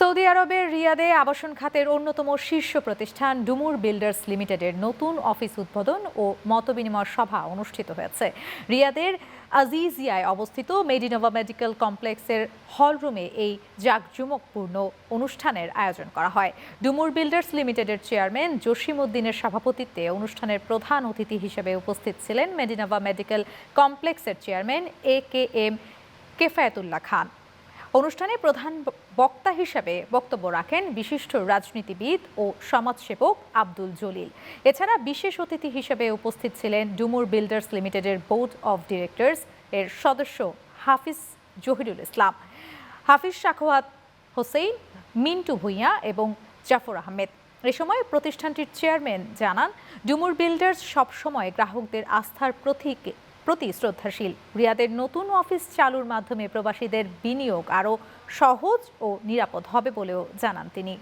Saudi আরবের রিয়াদে আবাসন খাতের অন্যতম শীর্ষ প্রতিষ্ঠান ডুমুর বিল্ডার্স লিমিটেডের নতুন অফিস উদ্বোধন ও মতবিনিময় সভা অনুষ্ঠিত হয়েছে। রিয়াদের আজিজিয়ায় অবস্থিত মেডিনোভা মেডিকেল কমপ্লেক্সের হলরুমে এই জাঁকজমকপূর্ণ অনুষ্ঠানের আয়োজন করা হয়। ডুমুর বিল্ডার্স লিমিটেডের চেয়ারম্যান জসিম উদ্দিনের সভাপতিত্বে অনুষ্ঠানের প্রধান অতিথি হিসেবে উপস্থিত ছিলেন মেডিনোভা মেডিকেল কমপ্লেক্সের চেয়ারম্যান AKM কেফায়েতুল্লাহ খান। অনুষ্ঠানে প্রধান বক্তা হিসেবে বক্তব্য রাখেন বিশিষ্ট রাজনীতিবিদ ও সমাজসেবক আব্দুল জলিল। এছাড়া বিশেষ অতিথি হিসেবে উপস্থিত ছিলেন ডুমুর বিল্ডার্স লিমিটেডের বোর্ড অব ডিরেক্টরস এর সদস্য হাফিজ জহিরুল ইসলাম, হাফিজ সাখাওয়াত হোসেন, মিন্টু ভূঁইয়া এবং জাফর আহমেদ। এ সময় প্রতিষ্ঠানটির চেয়ারম্যান জানান, ডুমুর বিল্ডার্স সবসময় গ্রাহকদের আস্থার প্রতি শ্রদ্ধাশীল। রিয়াদের নতুন অফিস চালুর মাধ্যমে প্রবাসীদের বিনিয়োগ আরও সহজ ও নিরাপদ হবে বলেও জানান তিনি।